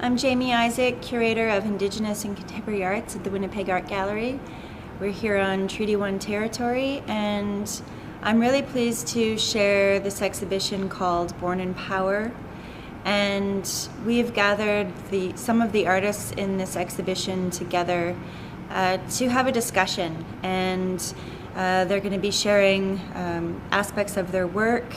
I'm Jaimie Isaac, curator of Indigenous and Contemporary Arts at the Winnipeg Art Gallery. We're here on Treaty 1 territory, and I'm really pleased to share this exhibition called Born in Power. And we've gathered some of the artists in this exhibition together to have a discussion, and they're going to be sharing aspects of their work,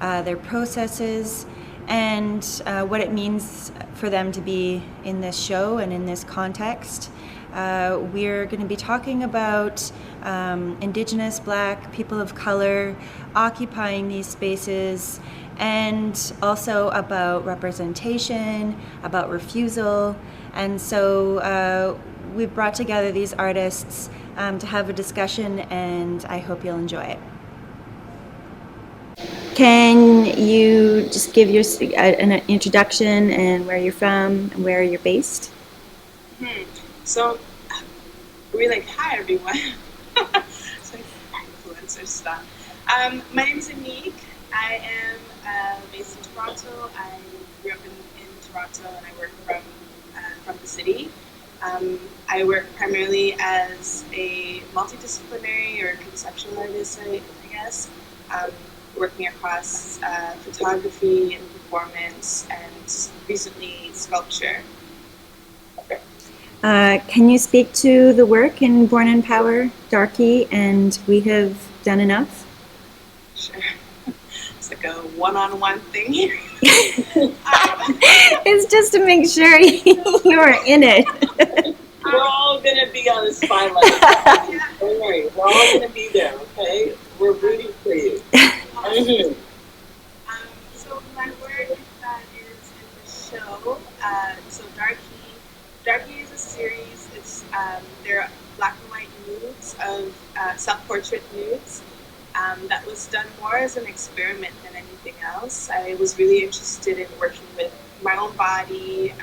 their processes, and what it means for them to be in this show and in this context. We're going to be talking about Indigenous, Black, people of color occupying these spaces, and also about representation, about refusal. And so we've brought together these artists to have a discussion, and I hope you'll enjoy it. Can you just give an introduction and where you're from and where you're based? So, we're like, hi everyone. It's like influencer stuff. My name is Anique. I am based in Toronto. I grew up in Toronto, and I work from the city. I work primarily as a multidisciplinary or conceptual artist, I guess. Working across photography and performance, and recently sculpture. Can you speak to the work in Born in Power, Darky, and We Have Done Enough? Sure. It's like a one-on-one thing here. It's just to make sure you are in it. We're all going to be on the spotlight. Don't worry, we're all going to be there, okay? We're rooting for you. So my work is in the show. So Darky is a series. It's they're black and white nudes of self-portrait nudes. That was done more as an experiment than anything else. I was really interested in working with my own body.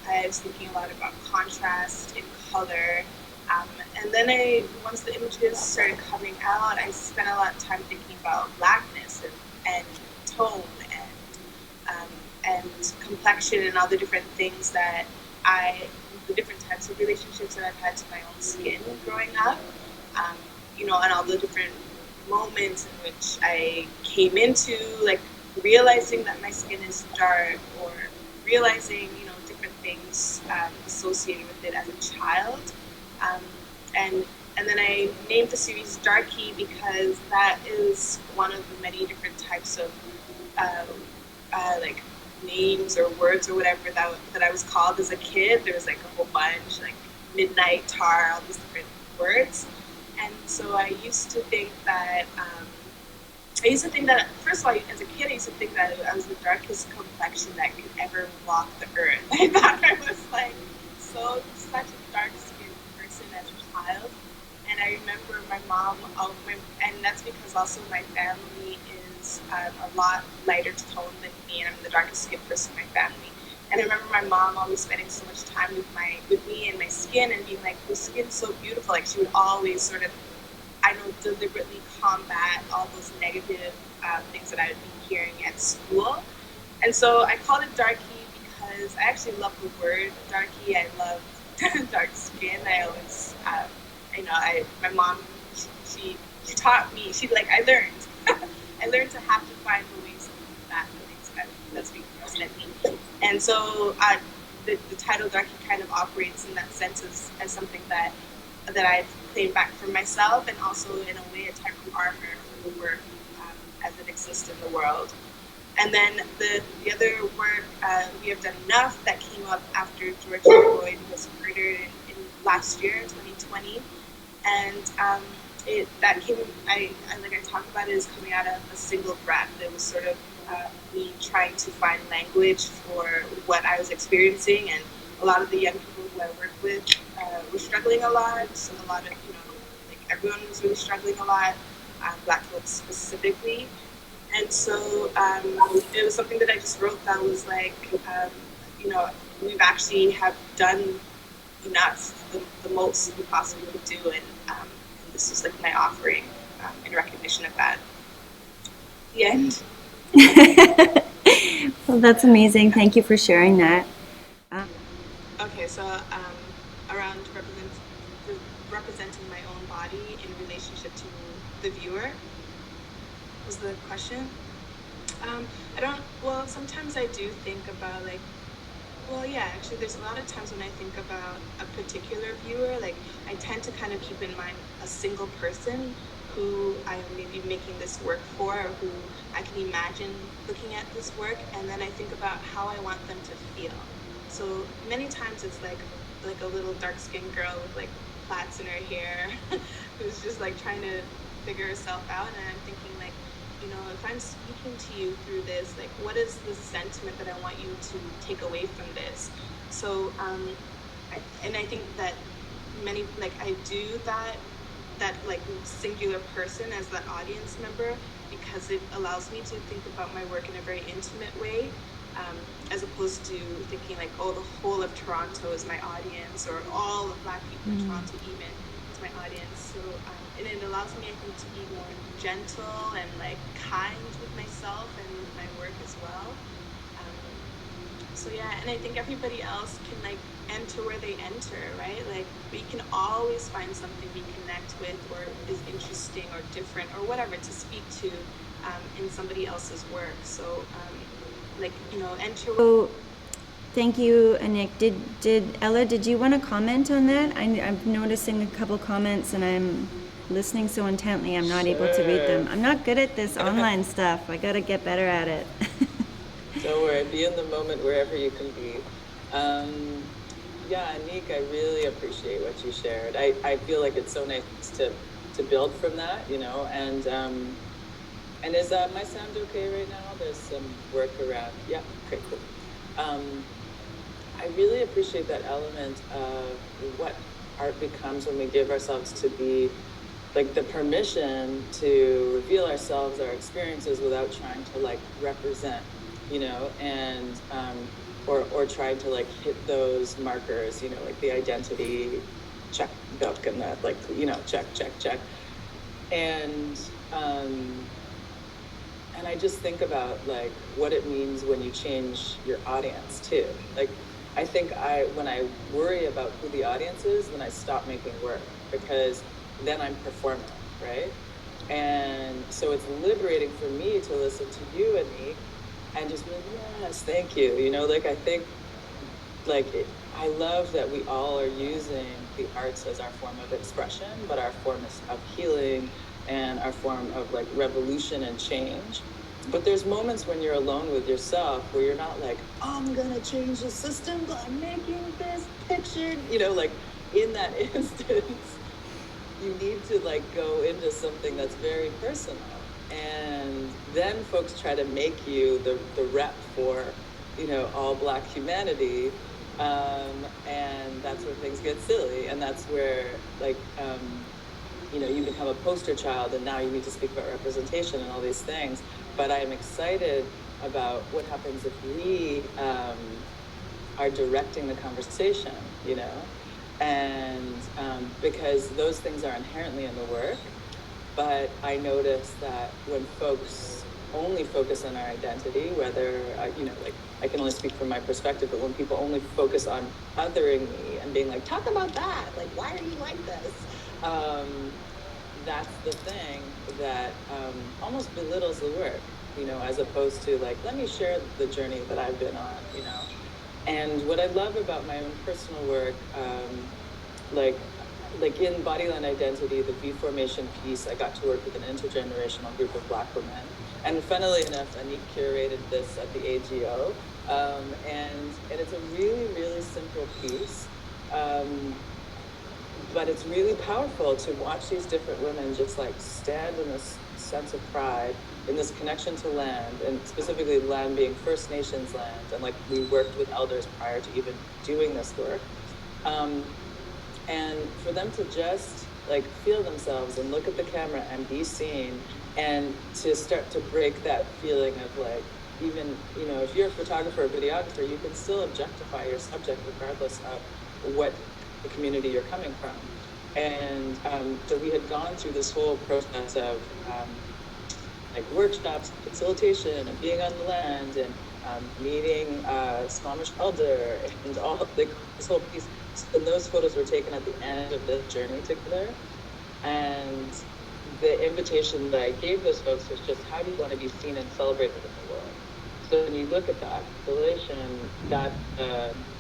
I was thinking a lot about contrast in color. And then once the images started coming out, I spent a lot of time thinking about blackness and tone and complexion and all the different things that the different types of relationships that I've had to my own skin growing up, and all the different moments in which I came into, like, realizing that my skin is dark, or realizing, different things associated with it as a child. And then I named the series Darky because that is one of the many different types of like names or words or whatever that I was called as a kid. There was like a whole bunch, like midnight, tar, all these different words. And so I used to think that first of all, as a kid, I used to think that I was the darkest complexion that could ever walk the earth. I thought I was like such a dark skinned person as a child. And I remember my mom, and that's because also my family is a lot lighter tone than me, and I'm the darkest skinned person in my family. And I remember my mom always spending so much time with me and my skin, and being like, "Your skin's so beautiful." Like, she would always sort of, deliberately combat all those negative things that I would be hearing at school. And so I called it Darky because I actually love the word Darky. I love dark skin. I always, my mom, she taught me. I learned. I learned to have to find the ways to combat the things that's being thrown at me. And so the title Darky kind of operates in that sense as something that I've claimed back for myself, and also in a way a type of armor for the work as it exists in the world. And then the other work, We Have Done Enough, that came up after George Floyd was murdered in last year, 2020. And I talk about it as coming out of a single breath. It was sort of me trying to find language for what I was experiencing, and a lot of the young people who I work with were struggling a lot. So a lot of, everyone was really struggling a lot, Black folks specifically. And so it was something that I just wrote that was like, we've actually have done enough, the most we possibly could do, and this was like my offering in recognition of that. The end. Well, that's amazing. Thank you for sharing that. So around representing my own body in relationship to the viewer was the question. Well, sometimes I do think about like, well, yeah, actually there's a lot of times when I think about a particular viewer, like I tend to kind of keep in mind a single person who I may be making this work for, or who I can imagine looking at this work, and then I think about how I want them to feel. So many times it's like a little dark-skinned girl with like plaits in her hair who's just like trying to figure herself out, and I'm thinking like, you know, if I'm speaking to you through this, like what is the sentiment that I want you to take away from this? So I think that many, like I do that like singular person as that audience member, because it allows me to think about my work in a very intimate way, as opposed to thinking like, oh, the whole of Toronto is my audience, or all of Black people in Toronto even is my audience. So and it allows me, I think, to be more gentle and like kind with myself and with my work as well. So yeah, and I think everybody else can like enter where they enter, right? Like we can always find something we connect with, or is interesting or different or whatever to speak to in somebody else's work. So like, you know, enter. So, thank you, Anique. Did Ella, did you want to comment on that? I'm noticing a couple comments, and I'm listening so intently I'm not able to read them. I'm not good at this online stuff. I got to get better at it. Don't worry, be in the moment wherever you can be. Yeah, Anique, I really appreciate what you shared. I feel like it's so nice to build from that, you know, and is my sound okay right now? There's some work around. Yeah, okay, cool. I really appreciate that element of what art becomes when we give ourselves to be like the permission to reveal ourselves, our experiences, without trying to like represent, you know, and or trying to like hit those markers, you know, like the identity check book and that, like, you know, check. And I just think about like what it means when you change your audience too. Like I think when I worry about who the audience is, then I stop making work, because then I'm performing, right? And so it's liberating for me to listen to you, Anique, and just be like, yes, thank you. You know, like I think like I love that we all are using the arts as our form of expression, but our form of healing and our form of like revolution and change. But there's moments when you're alone with yourself where you're not like, I'm gonna change the system by making this picture, you know, like in that instance, you need to like go into something that's very personal. And then folks try to make you the rep for, you know, all Black humanity. And that's where things get silly. And that's where like, you know, you become a poster child, and now you need to speak about representation and all these things. But I'm excited about what happens if we are directing the conversation, you know, and because those things are inherently in the work. But I notice that when folks only focus on our identity, whether, you know, like I can only speak from my perspective, but when people only focus on othering me and being like, talk about that, like, why are you like this? That's the thing that almost belittles the work, you know, as opposed to like, let me share the journey that I've been on, you know. And what I love about my own personal work, like in Bodyland Identity, the V Formation piece, I got to work with an intergenerational group of Black women. And funnily enough, Anique curated this at the AGO. And it's a really, really simple piece. But it's really powerful to watch these different women just like stand in this sense of pride, in this connection to land, and specifically land being First Nations land. And like we worked with elders prior to even doing this work. And for them to just like feel themselves and look at the camera and be seen, and to start to break that feeling of like, even, you know, if you're a photographer or videographer, you can still objectify your subject regardless of what the community you're coming from. And so we had gone through this whole process of like workshops, facilitation, and being on the land, and meeting Squamish elder, and all like this whole piece. And those photos were taken at the end of the journey together. And the invitation that I gave those folks was just, how do you want to be seen and celebrated in the world? So when you look at that installation, that's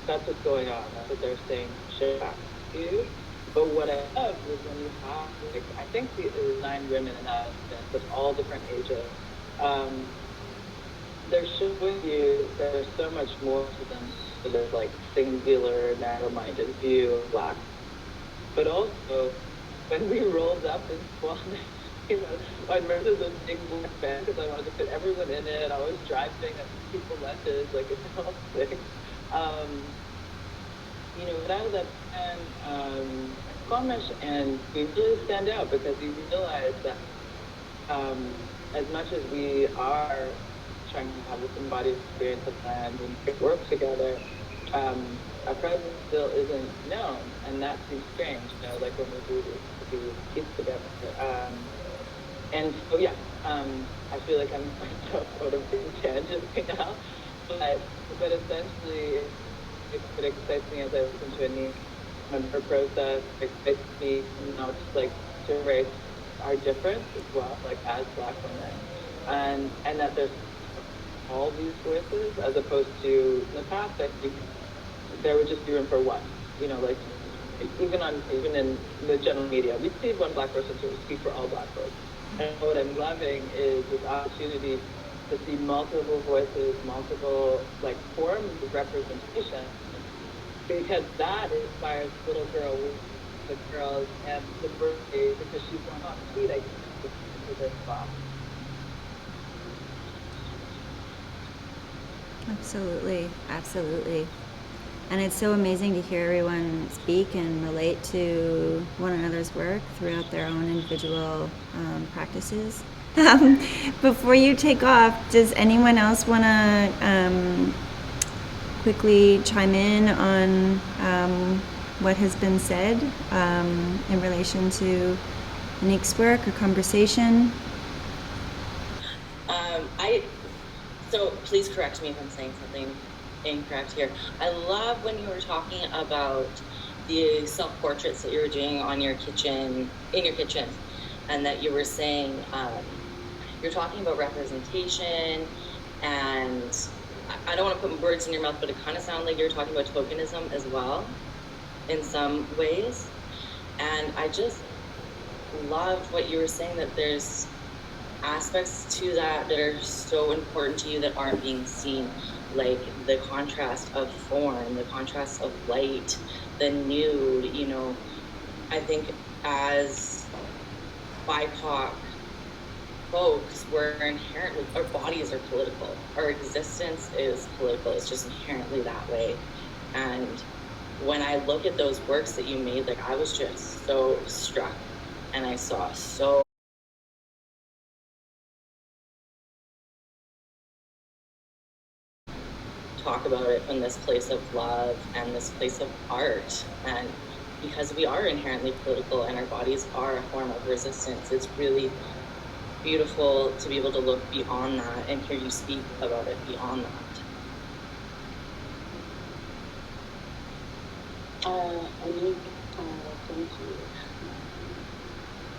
what's going on. That's what they're saying, share back to you. But what I love is when you have, like, I think there were 9 women in that event with all different ages. They're showing you that there's so much more to them than this like singular, narrow-minded view of Black. But also, when we rolled up in Squamish, I remember this big black van because I wanted to fit everyone in it. I was driving at people lunches, like it's a whole thing. But out of that van, Squamish, and we really stand out because we realize that as much as we are trying to have this embodied experience of land and work together, our presence still isn't known, and that seems strange, like when we do piece together. And so, yeah, I feel like I'm sort of being tangent right now, but essentially, it excites me as I listen to Anique and her process. It excites me, just like to embrace our difference as well, like as Black women, and that there's all these voices, as opposed to in the past, I think there would just be room for one. Like even in the general media, we see one Black person to speak for all Black folks. And what I'm loving is this opportunity to see multiple voices, multiple like forms of representation, because that inspires little girl with the girls and the birthday, because she's going, oh, sweet, I can do this spot. Absolutely, absolutely. And it's so amazing to hear everyone speak and relate to one another's work throughout their own individual practices. Before you take off, does anyone else want to quickly chime in on what has been said in relation to Anique's work or conversation? So please correct me if I'm saying something incorrect here. I love when you were talking about the self-portraits that you were doing in your kitchen, and that you were saying you're talking about representation, and I don't want to put words in your mouth, but it kind of sounded like you're talking about tokenism as well in some ways. And I just loved what you were saying, that there's aspects to that are so important to you that aren't being seen, like the contrast of form, the contrast of light, the nude. I think as BIPOC folks, we're inherently, our bodies are political, our existence is political, it's just inherently that way. And when I look at those works that you made, like I was just so struck, and I saw so talk about it from this place of love and this place of art. And because we are inherently political and our bodies are a form of resistance, it's really beautiful to be able to look beyond that and hear you speak about it beyond that. Anique, thank you.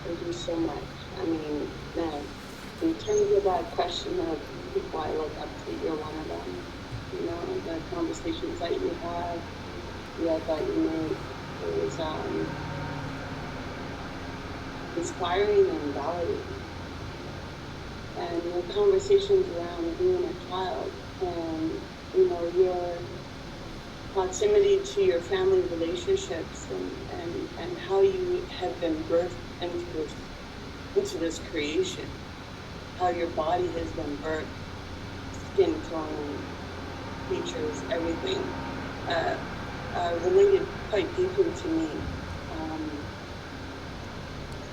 Thank you so much. I mean, man, in terms of that question of people I look up to, you're one of them. The conversations that you have, that you make, is inspiring and validating. And the conversations around being a child and, your proximity to your family relationships and how you have been birthed into this creation, how your body has been birthed, skin tone, features, everything, related quite deeply to me.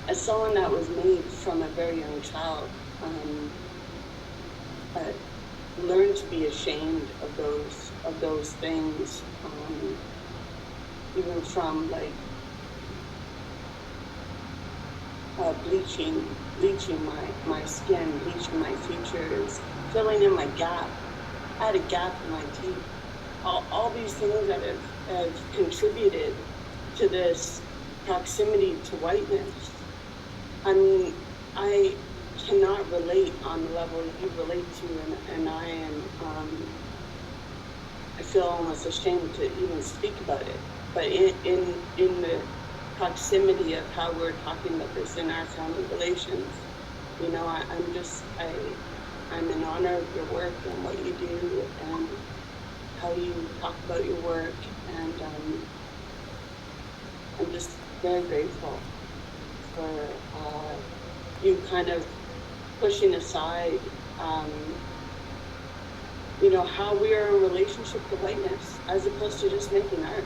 As someone that was made from a very young child, learned to be ashamed of those things, even from like bleaching bleaching my skin, bleaching my features, filling in my gap. I had a gap in my teeth. All these things that have contributed to this proximity to whiteness. I mean, I cannot relate on the level you relate to, and I am, I feel almost ashamed to even speak about it. But in the proximity of how we're talking about this in our family relations, you know, I'm in honor of your work and what you do and how you talk about your work, and I'm just very grateful for you kind of pushing aside, you know, how we are in relationship to whiteness, as opposed to just making art.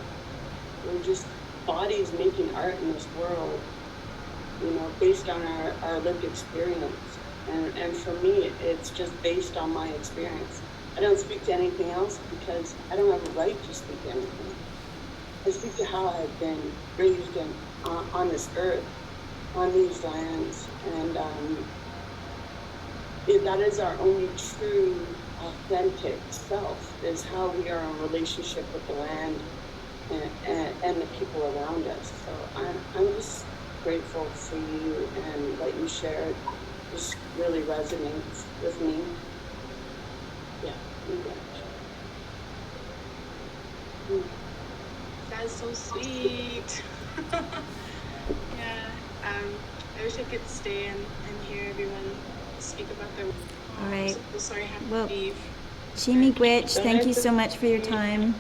We're just bodies making art in this world, you know, based on our lived experience. And for me, it's just based on my experience. I don't speak to anything else because I don't have a right to speak to anything. I speak to how I've been raised on this earth, on these lands, and that is our only true, authentic self, is how we are in relationship with the land and the people around us. So I'm just grateful for you, and what you shared just really resonates with me. Yeah. That's so sweet. Yeah. I wish I could stay and hear everyone speak about their. All right. So sorry, I have Well, to leave. Jaimie Gwitch, thank you so much for your time.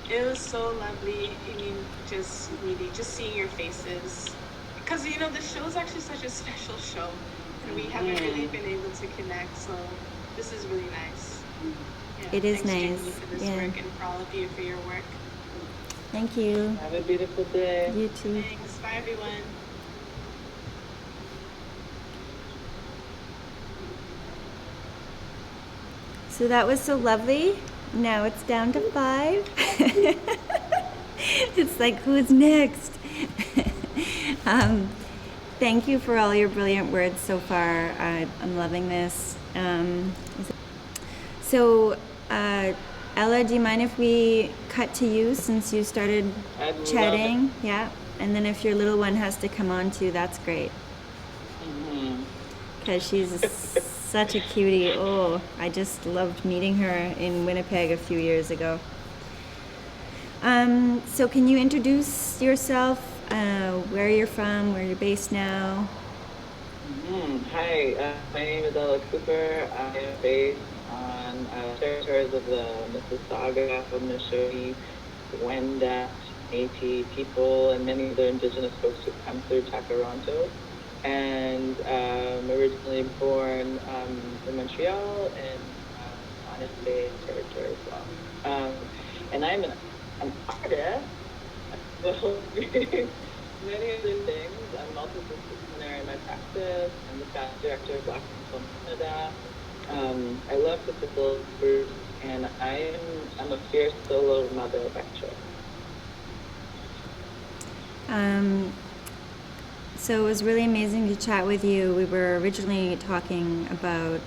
It was so lovely. I mean, just really, just seeing your faces. Because, you know, the show is actually such a special show. And we haven't really been able to connect. So this is really nice. Yeah, It is thanks, Jaimie, nice. for this Yeah. work, and for all of you for your work. Thank you. Have a beautiful day. You too. Thanks. Bye, everyone. So that was so lovely. Now it's down to 5. It's like, who's next? Thank you for all your brilliant words so far. I'm loving this. So, Ella, do you mind if we cut to you since you started chatting? Yeah. And then if your little one has to come on too, that's great. Because she's such a cutie. Oh, I just loved meeting her in Winnipeg a few years ago. So can you introduce yourself, where you're from, where you're based now? Hi, my name is Ella Cooper. I am based on territories of the Mississauga, Haudenosaunee, Wendat, Métis people, and many other Indigenous folks who come through Takaronto. And originally born in Montreal and Honest Bay territory as well. And I'm an artist, well, many other things. I'm multidisciplinary in my practice. I'm the staff director of WAG-Qaumajuq Canada. I love to facilitate groups, and I'm a fierce solo mother by choice. So it was really amazing to chat with you. We were originally talking about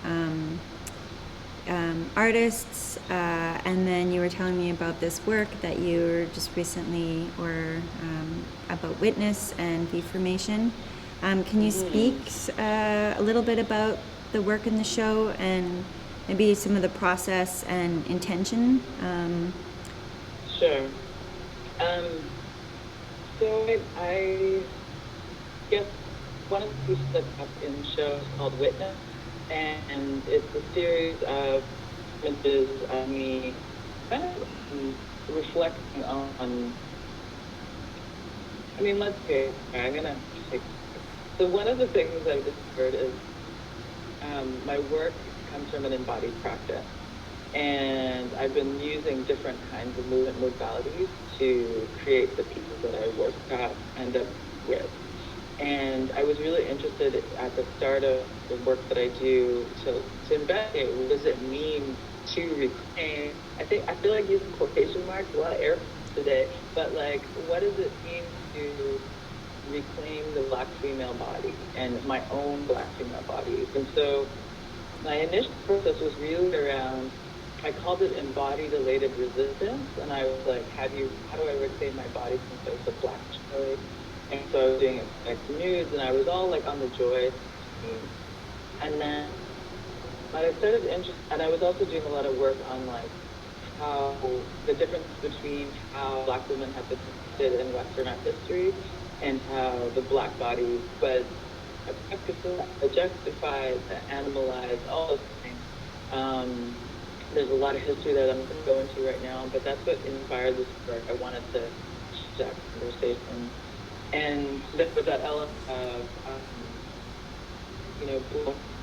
artists, and then you were telling me about this work that you were just recently, or about witness and deformation. Can you speak a little bit about the work in the show and maybe some of the process and intention? Sure. So I guess one of the pieces that's up in the show is called Witness, and it's a series of images of me kind of reflecting on, I mean, let's see, I'm going to take, so one of the things I've discovered is my work comes from an embodied practice, and I've been using different kinds of movement modalities to create the pieces that I end up with. And I was really interested at the start of the work that I do to investigate what does it mean to reclaim. I feel like using quotation marks, a lot of air today, but like, what does it mean to reclaim the Black female body and my own Black female body. And so my initial process was really around, I called it embodied elated resistance, and I was like, how do I reclaim my body since I was a Black child? And so I was doing like nudes, and I was all like on the joy scene. And then I started and I was also doing a lot of work on like how the difference between how Black women have been depicted in Western art history and how the Black body was objectified, animalized, all those things. There's a lot of history that I'm going to go into right now, but that's what inspired this work. I wanted to start conversation. And with that element of,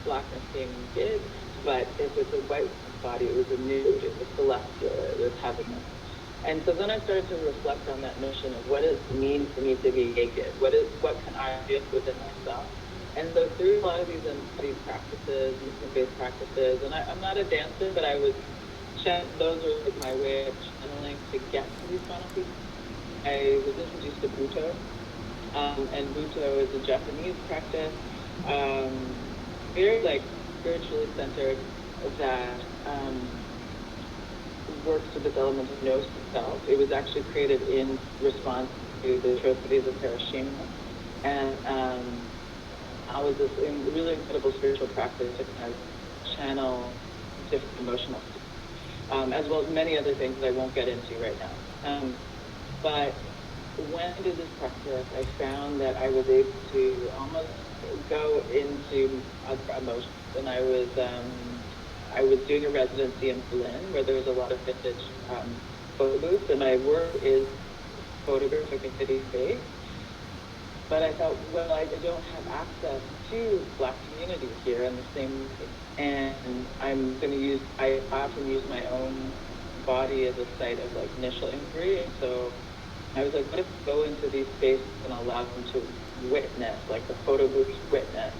Blackness being big, but if it's a white body, it was a nude, it was celestial, it was heavenly. And so then I started to reflect on that notion of what does it mean for me to be naked? What can I do within myself? And so through a lot of these embodied practices, movement-based practices, and I'm not a dancer, but I was those are like my way of channeling to get to these final pieces. I was introduced to Buto, and Buto is a Japanese practice, very like spiritually centered, that works with this element of no self. It was actually created in response to the atrocities of Hiroshima, and I was this really incredible spiritual practice to kind of channel different emotional states, as well as many other things that I won't get into right now. But when I did this practice, I found that I was able to almost go into other emotions, and I was doing a residency in Berlin where there was a lot of vintage photo booths, and my work is photographic city-based. But I thought, well, I don't have access to Black communities here in the same way. And I often use my own body as a site of like initial inquiry. And so I was like, what if I go into these spaces and allow them to witness, like the photo booths witness,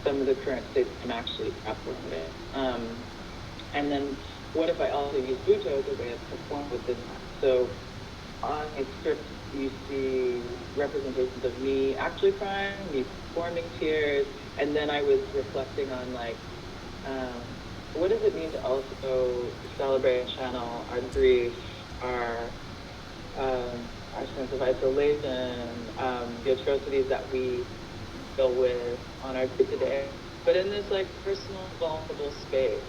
some of the current states I'm actually grappling with. And then what if I also use Buto as a way of performing within that? So on a script, you see representations of me actually crying, me performing tears, and then I was reflecting on like, what does it mean to also celebrate and channel our grief, our sense of isolation, the atrocities that we deal with on our day-to-day, but in this like personal, vulnerable space.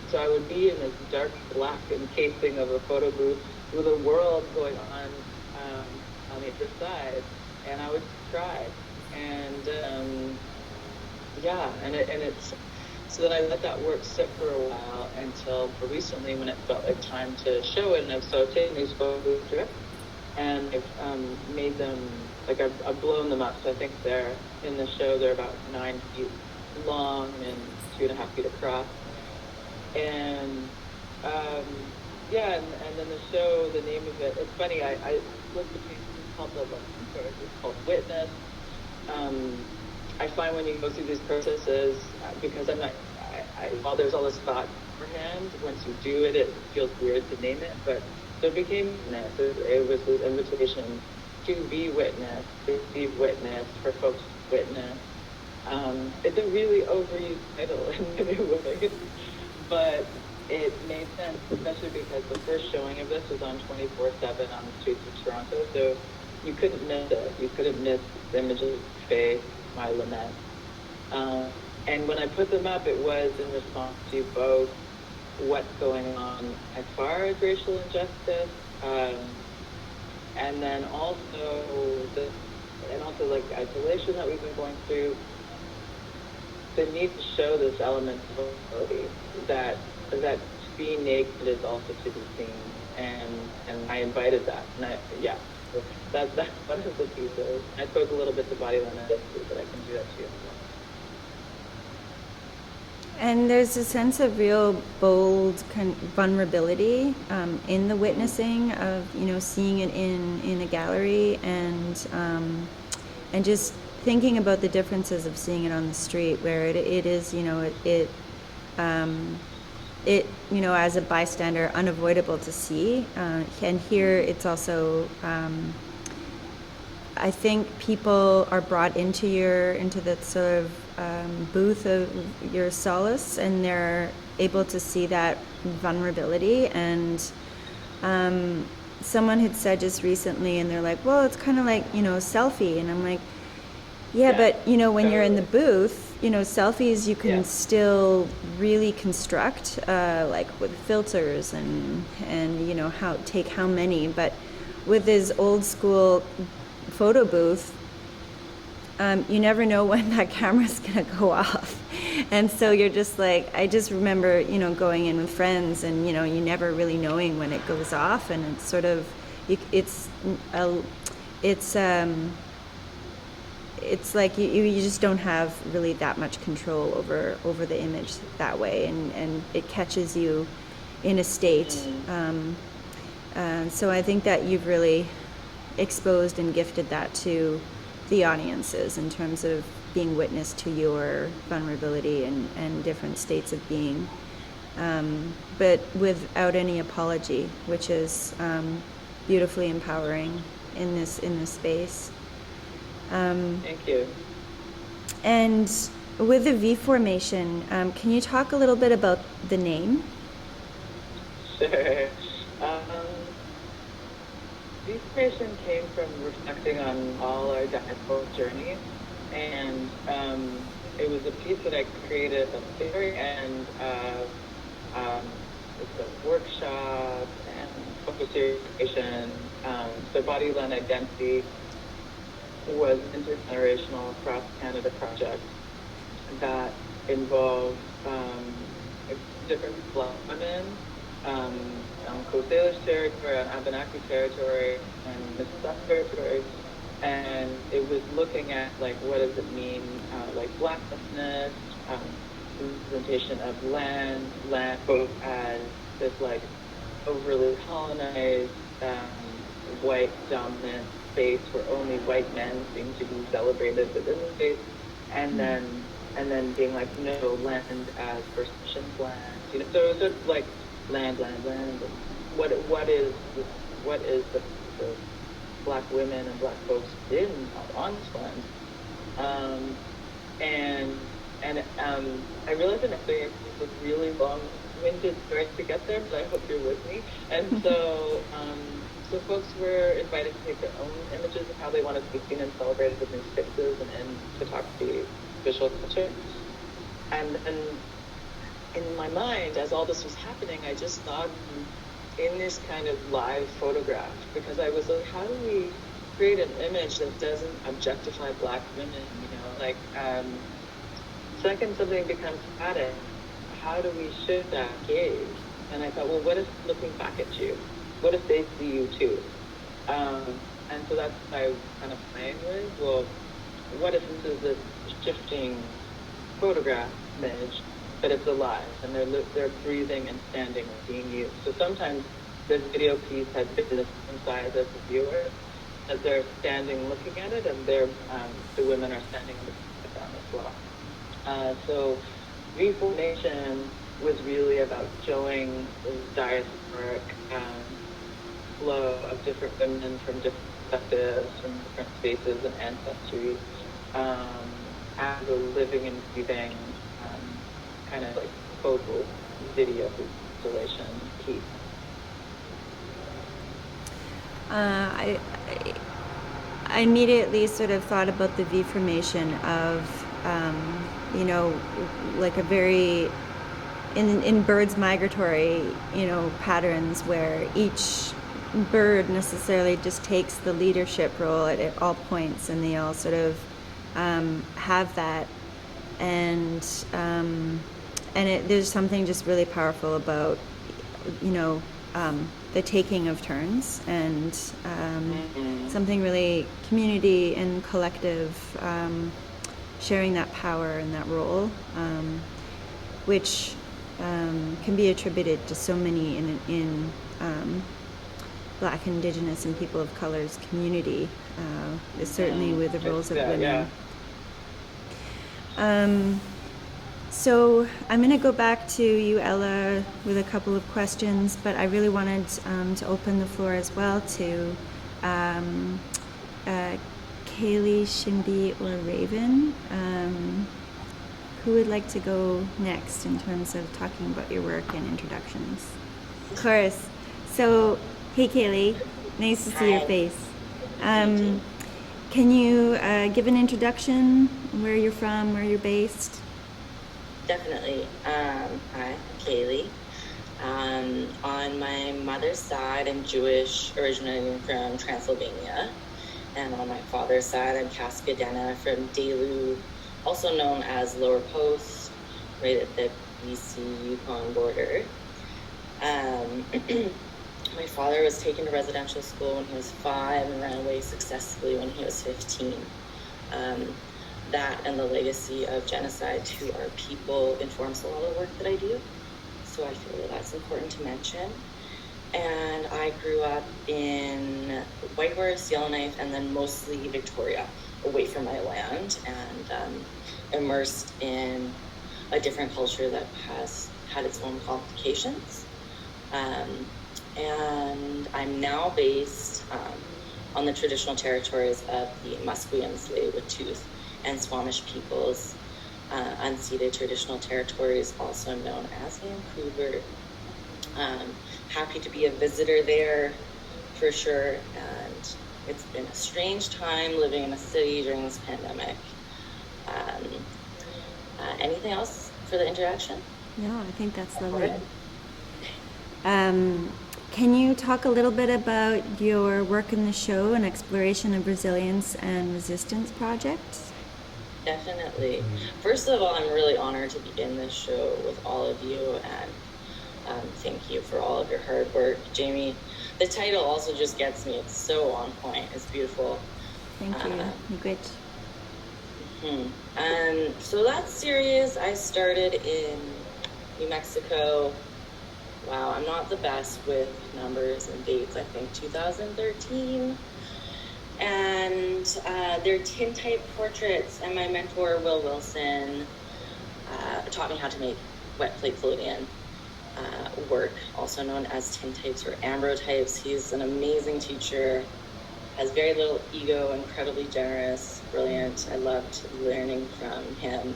So I would be in this dark Black encasing of a photo booth with a world going on the other side, and I would cry, and it's so then I let that work sit for a while until recently when it felt like time to show it, and so I've taken these photos and I've made them, like I've blown them up, so I think they're in the show, they're about 9 feet long and 2.5 feet across, and and then the show, the name of it, it's funny, I looked between, it's called it's called Witness. I find when you go through these processes, because while there's all this thought beforehand, once you do it, it feels weird to name it, but so it became Witness. It was this invitation to be witness, to be witness, for folks to witness. It's a really overused title in many ways, but it made sense, especially because the first showing of this was on 24/7 on the streets of Toronto, so you couldn't miss it. You couldn't miss the images of faith, my lament. And when I put them up, it was in response to both what's going on as far as racial injustice, and then also like the isolation that we've been going through. The need to show this element of vulnerability, that being naked is also to be seen, and I invited that, and that's one of the pieces. I spoke a little bit to body language, but I can do that too. And there's a sense of real bold vulnerability in the witnessing of, seeing it in a gallery, and just thinking about the differences of seeing it on the street, where it is, as a bystander, unavoidable to see, and here it's also I think people are brought into the sort of booth of your solace, and they're able to see that vulnerability. And someone had said just recently, and they're like, well, it's kind of like, selfie. And I'm like, yeah, but, when you're in the booth, selfies you can still really construct, like with filters and how many. But with this old school photo booth, you never know when that camera's gonna go off. And so you're just like, I just remember, going in with friends and, you never really knowing when it goes off. And it's sort of, it's like you just don't have really that much control over the image that way, and it catches you in a state. So I think that you've really exposed and gifted that to the audiences in terms of being witness to your vulnerability and different states of being, but without any apology, which is beautifully empowering in this space. Thank you. And with the V formation, can you talk a little bit about the name? Sure. The inspiration came from reflecting on all our diaspora journeys, and it was a piece that I created at the very end of it's a workshop and focus creation. So Body Land Identity was an intergenerational across Canada project that involved different Black women on Coast Salish territory, on Abenaki territory, and Mississauga territory, and it was looking at like what does it mean, like Blackness, representation of land both as this like overly colonized, white dominant space where only white men seem to be celebrated within the space, and then being like no, land as First Nations land, so it's just like land, and what is the Black women and Black folks on this land, and I realized that it was really long-winded story to get there, but I hope you're with me. And so folks were invited to take their own images of how they wanted to be seen and celebrated with new spaces and in photography, visual culture. And in my mind, as all this was happening, I just thought in this kind of live photograph, because I was like, how do we create an image that doesn't objectify Black women, second something becomes static, how do we shift that gaze? And I thought, well, what if looking back at you? What if they see you too? And so that's what I was kind of playing with. Well, what if this is this shifting photograph image, but it's alive, and they're breathing and standing and being used. So sometimes this video piece has business inside as a viewer, as they're standing looking at it, and the women are standing looking at them as well. So Reformation was really about showing the diasporic flow of different women from different perspectives, from different spaces and ancestries, as a living and breathing kind of like focal video installation piece. I immediately sort of thought about the V formation of, like a very, in birds' migratory, patterns where each bird necessarily just takes the leadership role at all points, and they all sort of have that, and there's something just really powerful about, the taking of turns, and something really community and collective, sharing that power and that role, which can be attributed to so many in Black, Indigenous, and people of color's community, certainly with the roles of women. So I'm going to go back to you, Ella, with a couple of questions, but I really wanted to open the floor as well to Hailey, Shinby, or Raven. Who would like to go next in terms of talking about your work and introductions? Of course. So, hey Kaylee, nice to see your face. Can you give an introduction, where you're from, where you're based? Definitely. Hi, Kaylee. On my mother's side, I'm Jewish, originating from Transylvania. And on my father's side, I'm Cascadena from Dalu, also known as Lower Post, right at the BC-Yukon border. My father was taken to residential school when he was 5 and ran away successfully when he was 15. That and the legacy of genocide to our people informs a lot of the work that I do. So I feel that that's important to mention. And I grew up in Whitehorse, Yellowknife, and then mostly Victoria, away from my land, and immersed in a different culture that has had its own complications. And I'm now based on the traditional territories of the Musqueam, Tsleil-Waututh, and Squamish peoples, unceded traditional territories, also known as Vancouver. Happy to be a visitor there, for sure, and it's been a strange time living in a city during this pandemic. Anything else for the introduction? No, I think that's lovely. Can you talk a little bit about your work in the show and exploration of resilience and resistance projects? Definitely. First of all, I'm really honored to be in this show with all of you, and thank you for all of your hard work. Jaimie, the title also just gets me. It's so on point. It's beautiful. Thank you. Great. So that series I started in New Mexico. Wow, I'm not the best with numbers and dates. I think 2013. And they're tintype portraits, and my mentor, Will Wilson, taught me how to make wet plate collodion work, also known as tintypes or ambrotypes. He's an amazing teacher, has very little ego, incredibly generous, brilliant. I loved learning from him.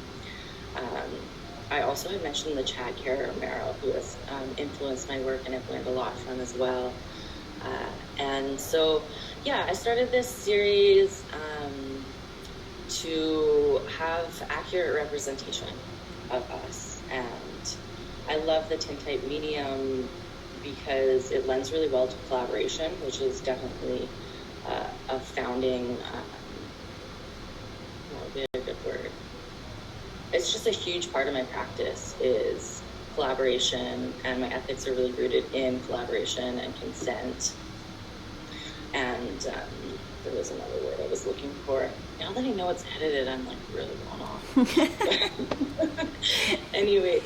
I also had mentioned the Chad Kara Romero, who has influenced my work and I've learned a lot from as well. And so, yeah, I started this series to have accurate representation of us. And I love the tintype medium because it lends really well to collaboration, which is definitely a founding, what would be a good word? It's just a huge part of my practice is collaboration, and my ethics are really rooted in collaboration and consent. And there was another word I was looking for. Now that I know it's edited, I'm like really going off. Anyway,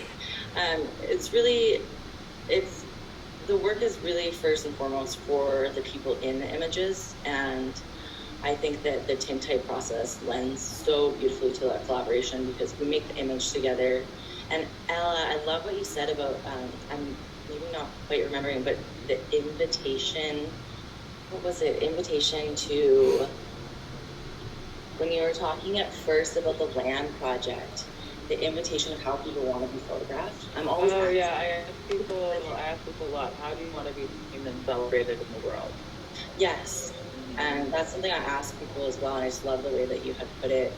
the work is really first and foremost for the people in the images, and I think that the tintype process lends so beautifully to that collaboration because we make the image together. And Ella, I love what you said about, I'm maybe not quite remembering, but the invitation, what was it? Invitation to, when you were talking at first about the land project, the invitation of how people want to be photographed. I'm always asking. Yeah, I ask people a lot, how do you want to be seen and celebrated in the world? Yes, and that's something I ask people as well, and I just love the way that you had put it,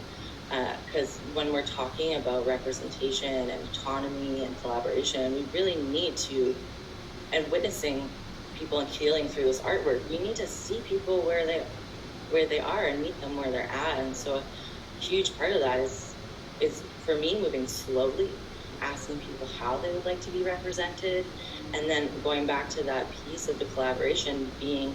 because when we're talking about representation and autonomy and collaboration, we really need to, and witnessing people and feeling through this artwork, we need to see people where they are and meet them where they're at. And so a huge part of that is for me moving slowly, asking people how they would like to be represented, and then going back to that piece of the collaboration, being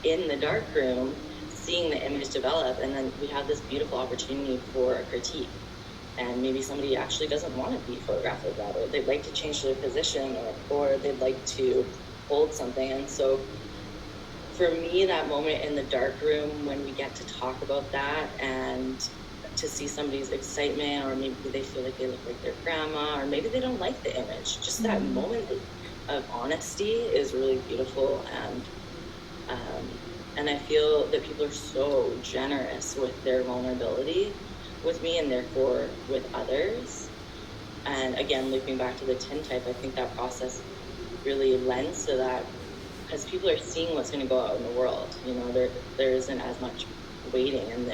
in the dark room, seeing the image develop, and then we have this beautiful opportunity for a critique. And maybe somebody actually doesn't want to be photographed like that, or they'd like to change their position, or they'd like to hold something. And so for me, that moment in the dark room when we get to talk about that and to see somebody's excitement, or maybe they feel like they look like their grandma, or maybe they don't like the image, just that moment of honesty is really beautiful. And I feel that people are so generous with their vulnerability with me and therefore with others. And again, looping back to the tintype, I think that process really lends to that because people are seeing what's going to go out in the world. You know, there isn't as much waiting, and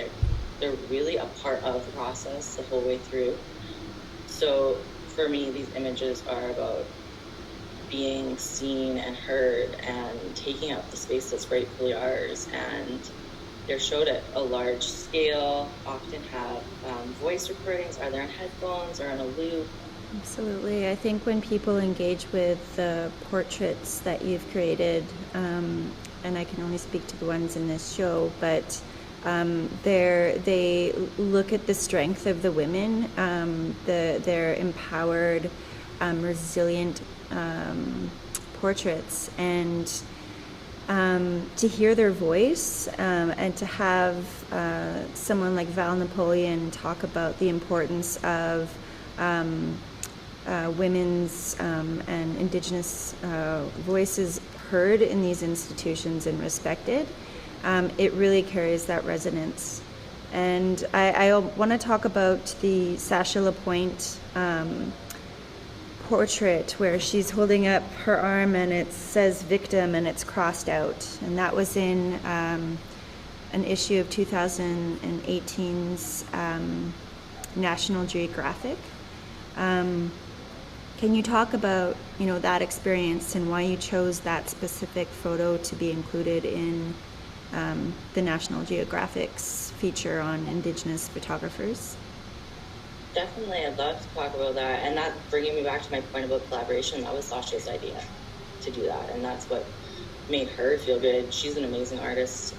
they're really a part of the process the whole way through. So for me, these images are about being seen and heard and taking up the space that's rightfully ours. And they're showed at a large scale, often have voice recordings, either on headphones or on a loop. Absolutely. I think when people engage with the portraits that you've created, and I can only speak to the ones in this show, but they look at the strength of the women, their empowered, resilient portraits, and to hear their voice, and to have someone like Val Napoleon talk about the importance of women's and Indigenous voices heard in these institutions and respected, it really carries that resonance. And I want to talk about the Sachala Point portrait where she's holding up her arm and it says victim and it's crossed out. And that was in an issue of 2018's National Geographic. Can you talk about, you know, that experience and why you chose that specific photo to be included in the National Geographic's feature on Indigenous photographers? Definitely, I'd love to talk about that. And that, bringing me back to my point about collaboration, that was Sasha's idea to do that. And that's what made her feel good. She's an amazing artist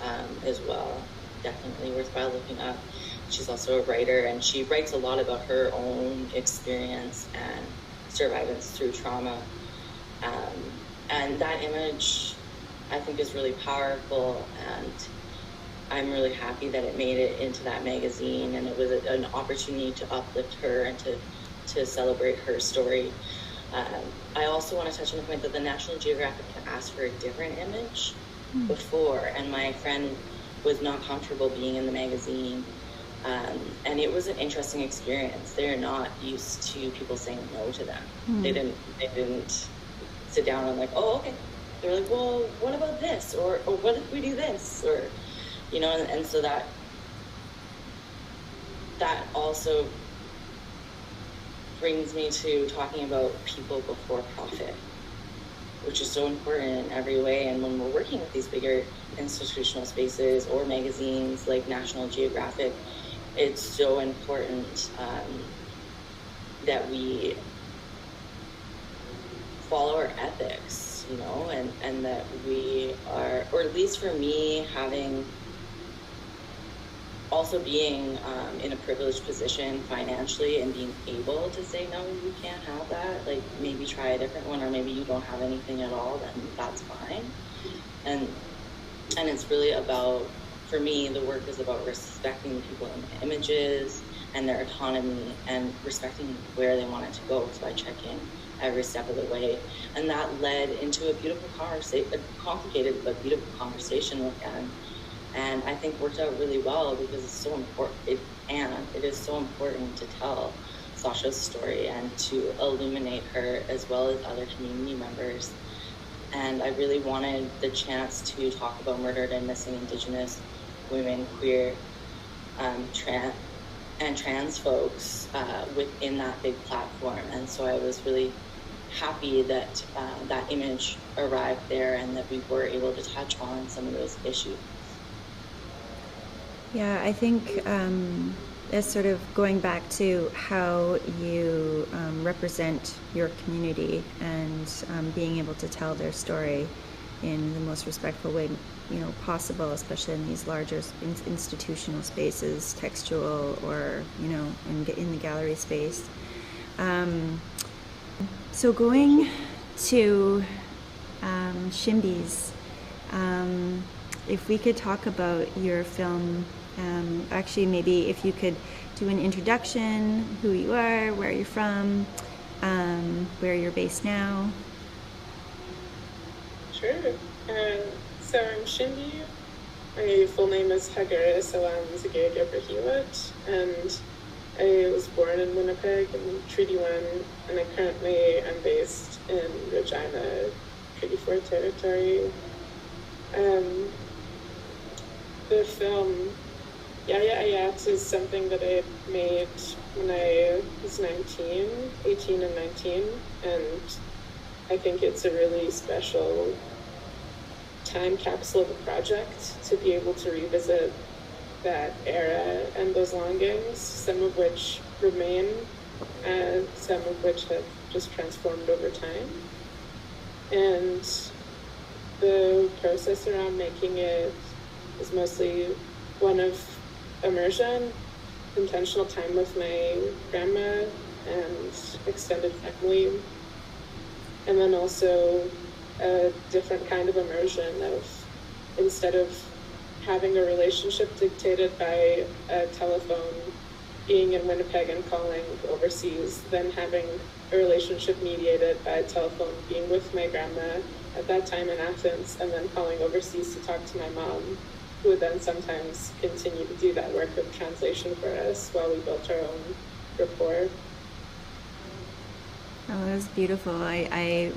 as well. Definitely worthwhile looking up. She's also a writer, and she writes a lot about her own experience and survivance through trauma. And that image, I think, is really powerful, and I'm really happy that it made it into that magazine, and it was an opportunity to uplift her and to celebrate her story. I also want to touch on the point that the National Geographic had asked for a different image before, and my friend was not comfortable being in the magazine. And it was an interesting experience. They're not used to people saying no to them. They didn't sit down and like, oh, okay. They're like, well, what about this? Or what if we do this? Or, you know, and so that also brings me to talking about people before profit, which is so important in every way. And when we're working with these bigger institutional spaces or magazines like National Geographic, it's so important that we follow our ethics, you know, and that we are, or at least for me, being in a privileged position financially and being able to say, no, you can't have that, like maybe try a different one, or maybe you don't have anything at all, then that's fine. And it's really about, for me, the work is about respecting the people in the images and their autonomy and respecting where they want it to go by checking every step of the way. And that led into a beautiful conversation, a complicated but beautiful conversation with Anne. And I think worked out really well because it's so important. It is so important to tell Sasha's story and to illuminate her as well as other community members. And I really wanted the chance to talk about murdered and missing Indigenous women, queer, trans folks within that big platform. And so I was really happy that that image arrived there and that we were able to touch on some of those issues. Yeah, I think as sort of going back to how you represent your community and being able to tell their story in the most respectful way, you know, possible, especially in these larger institutional spaces, textual or, you know, in the gallery space. So going to Shimby's, if we could talk about your film, actually maybe if you could do an introduction, who you are, where you're from, where you're based now. Sure. So I'm Shindi. My full name is Hailey Zegeye-Gebrehiwot, and I was born in Winnipeg in Treaty 1, and I currently am based in Regina, Treaty 4 territory. The film Yaya Ayat is something that I made when I was 18 and 19, and I think it's a really special time capsule of a project to be able to revisit that era and those longings, some of which remain and some of which have just transformed over time. And the process around making it is mostly one of immersion, intentional time with my grandma and extended family, and then also a different kind of immersion of, instead of having a relationship dictated by a telephone, being in Winnipeg and calling overseas, then having a relationship mediated by a telephone, being with my grandma at that time in Athens, and then calling overseas to talk to my mom, who would then sometimes continue to do that work of translation for us while we built our own rapport. Oh, that was beautiful. I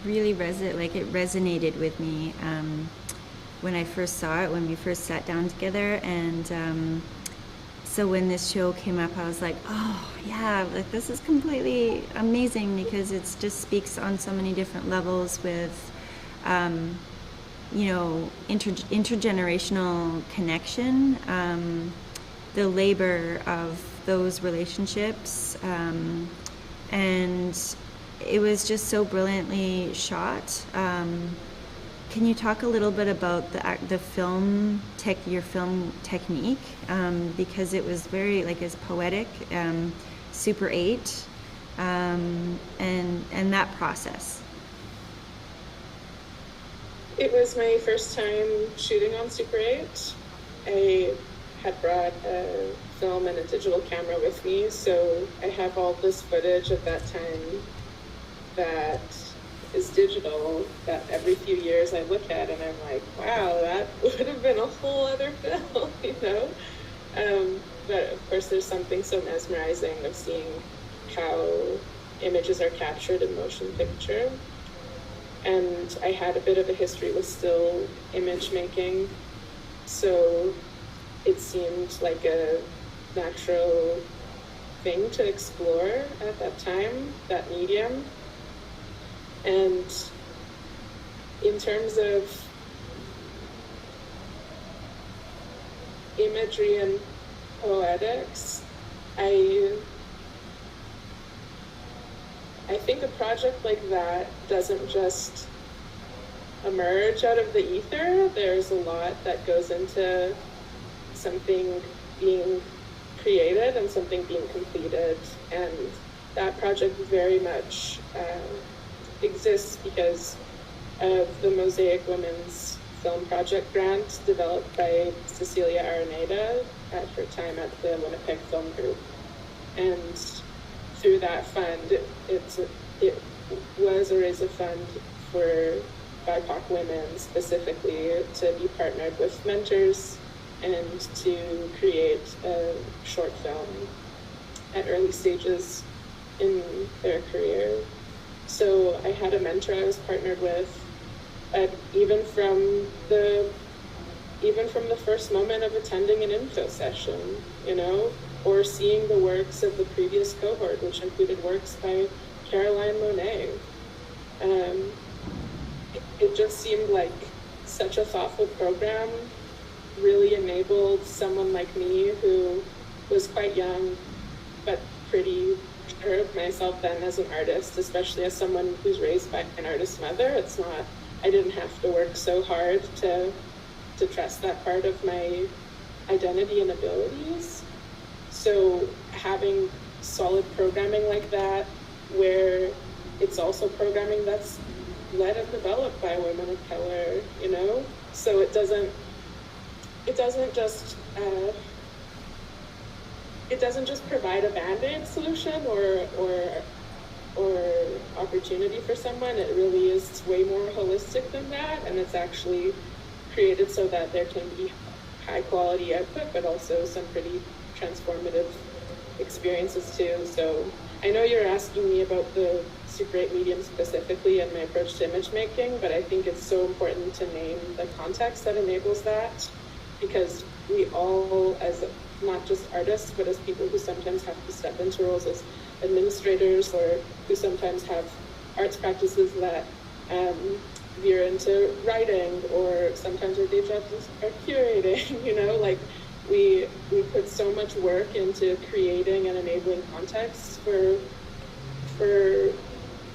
really it resonated with me when I first saw it, when we first sat down together. And so when this show came up, I was like, oh yeah, like this is completely amazing, because it just speaks on so many different levels with intergenerational connection, the labor of those relationships, and it was just so brilliantly shot. Can you talk a little bit about the your film technique, because it was very it's poetic, Super 8, and that process. It was my first time shooting on Super 8. I had brought a film and a digital camera with me, so I have all this footage at that time that is digital that every few years I look at and I'm like, wow, that would have been a whole other film, But of course there's something so mesmerizing of seeing how images are captured in motion picture. And I had a bit of a history with still image making, so it seemed like a natural thing to explore at that time, that medium. And in terms of imagery and poetics, I think a project like that doesn't just emerge out of the ether. There's a lot that goes into something being created and something being completed, and that project very much exists because of the Mosaic Women's Film Project grant developed by Cecilia Araneda at her time at the Winnipeg Film Group. And through that fund, it was or is a fund for BIPOC women specifically to be partnered with mentors and to create a short film at early stages in their career. So I had a mentor I was partnered with, even from the first moment of attending an info session, or seeing the works of the previous cohort, which included works by Caroline Monet. It just seemed like such a thoughtful program, really enabled someone like me who was quite young, but pretty sure of myself then as an artist, especially as someone who's raised by an artist mother. I didn't have to work so hard to trust that part of my identity and abilities. So having solid programming like that, where it's also programming that's led and developed by women of color, so it doesn't just provide a band-aid solution or opportunity for someone. It really is way more holistic than that, and it's actually created so that there can be high quality output, but also some pretty transformative experiences too. So I know you're asking me about the Super 8 medium specifically and my approach to image making, but I think it's so important to name the context that enables that, because we all, as not just artists, but as people who sometimes have to step into roles as administrators, or who sometimes have arts practices that veer into writing, or sometimes our day jobs are curating, you know, like we put so much work into creating and enabling contexts for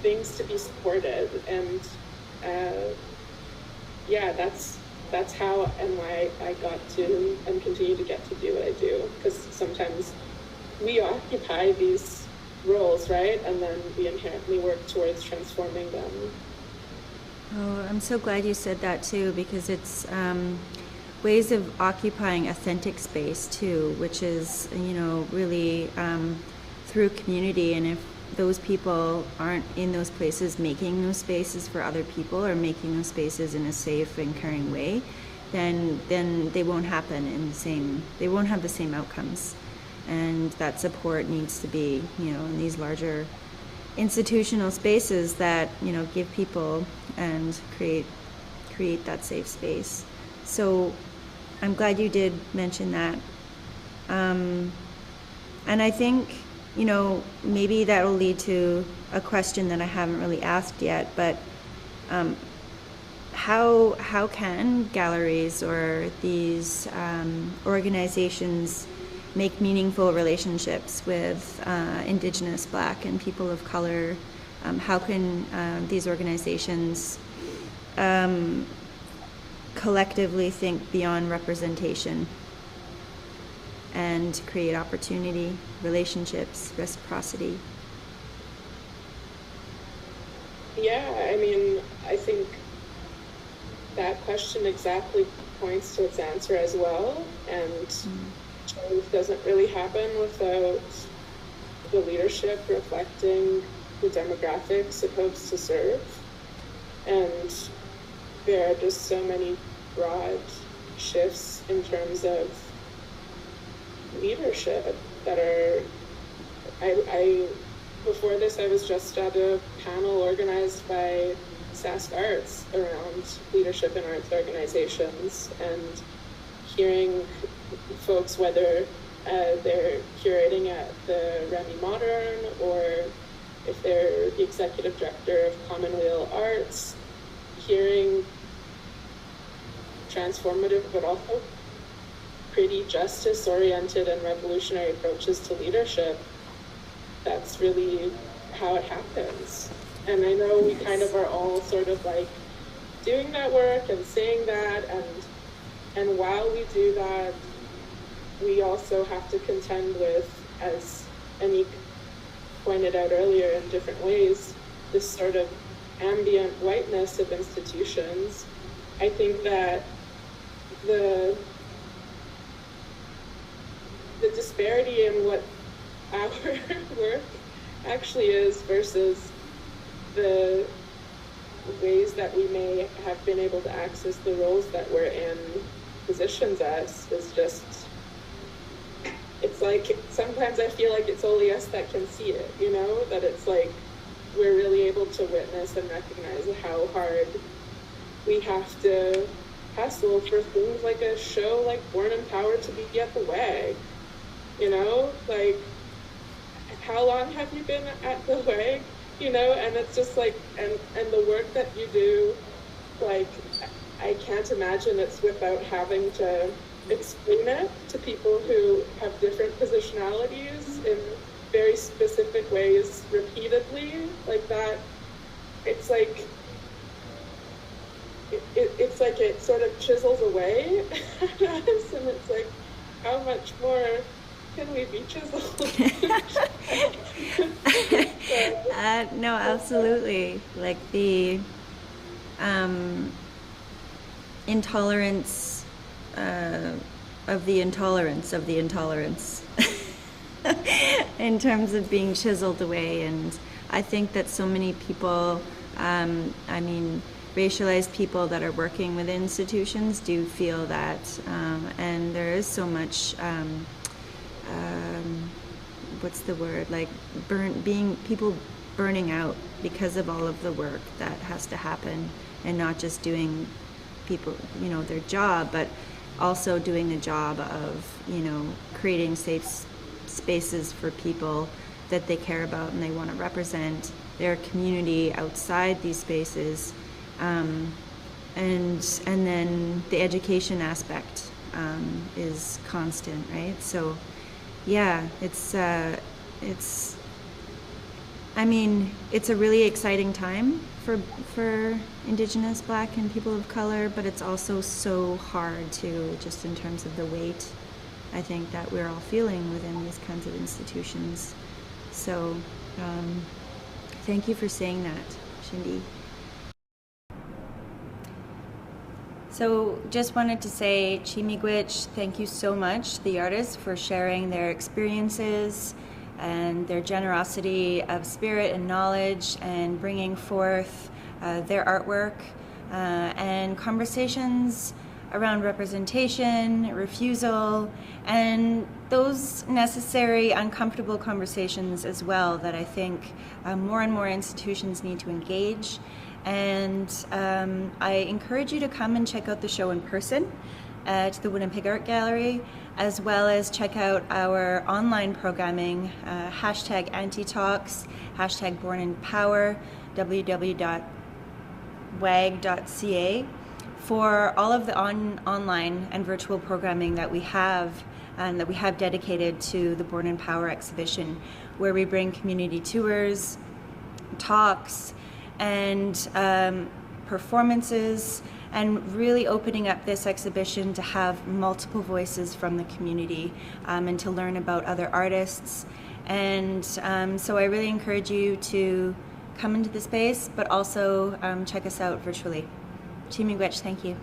things to be supported. And yeah, that's how and why I got to and continue to get to do what I do, because sometimes we occupy these roles, right? And then we inherently work towards transforming them. Oh, I'm so glad you said that too, because it's ways of occupying authentic space too, which is, you know, really through community. And if those people aren't in those places making those spaces for other people, or making those spaces in a safe and caring way, then they won't happen in the same, they won't have the same outcomes. And that support needs to be, you know, in these larger institutional spaces that, you know, give people and create that safe space. So I'm glad you did mention that. And I think, you know, maybe that'll lead to a question that I haven't really asked yet, but how can galleries or these organizations make meaningful relationships with Indigenous, Black, and people of color? How can these organizations collectively think beyond representation and create opportunity, relationships, reciprocity? Yeah, I mean, I think that question exactly points to its answer as well. And change doesn't really happen without the leadership reflecting the demographics it hopes to serve. And there are just so many broad shifts in terms of leadership that are, before this, I was just at a panel organized by Sask Arts around leadership in arts organizations, and hearing folks, whether they're curating at the Remy Modern, or if they're the executive director of Commonweal Arts, hearing transformative but also pretty justice-oriented and revolutionary approaches to leadership. That's really how it happens. And I know we kind of are all sort of like doing that work and saying that, and while we do that, we also have to contend with, as Anique pointed out earlier in different ways, this sort of ambient whiteness of institutions. I think that the disparity in what our work actually is versus the ways that we may have been able to access the roles that we're in positions as is just, it's like, sometimes I feel like it's only us that can see it, you know, that it's like we're really able to witness and recognize how hard we have to hustle for things like a show like Born and Powered to be at the WAG, you know, like, how long have you been at the WAG, you know? And it's just like, and the work that you do, like, I can't imagine it's without having to explain it to people who have different positionalities in very specific ways repeatedly, like that. It's like, it's like it sort of chisels away at us, and it's like, how much more can we be chiseled? No, absolutely. Like the intolerance of the intolerance of the intolerance in terms of being chiseled away. And I think that so many people, I mean, racialized people that are working within institutions do feel that, and there is so much, what's the word, like people burning out because of all of the work that has to happen, and not just doing people, their job, but also doing the job of, creating safe spaces for people that they care about and they want to represent their community outside these spaces, and then the education aspect is constant, right? So yeah, it's a really exciting time for Indigenous, Black, and people of color, but it's also so hard too, just in terms of the weight, I think, that we're all feeling within these kinds of institutions. So thank you for saying that, Shindi. So just wanted to say, Qaumajuq, thank you so much, the artists, for sharing their experiences and their generosity of spirit and knowledge, and bringing forth their artwork and conversations around representation, refusal, and those necessary uncomfortable conversations as well that I think more and more institutions need to engage. And I encourage you to come and check out the show in person at the Winnipeg Art Gallery, as well as check out our online programming, #AntiTalks, #BornInPower, www.wag.ca, for all of the online and virtual programming that we have and that we have dedicated to the Born in Power exhibition, where we bring community tours, talks, and performances, and really opening up this exhibition to have multiple voices from the community, and to learn about other artists. And so I really encourage you to come into the space, but also check us out virtually. Qaumajuq, thank you.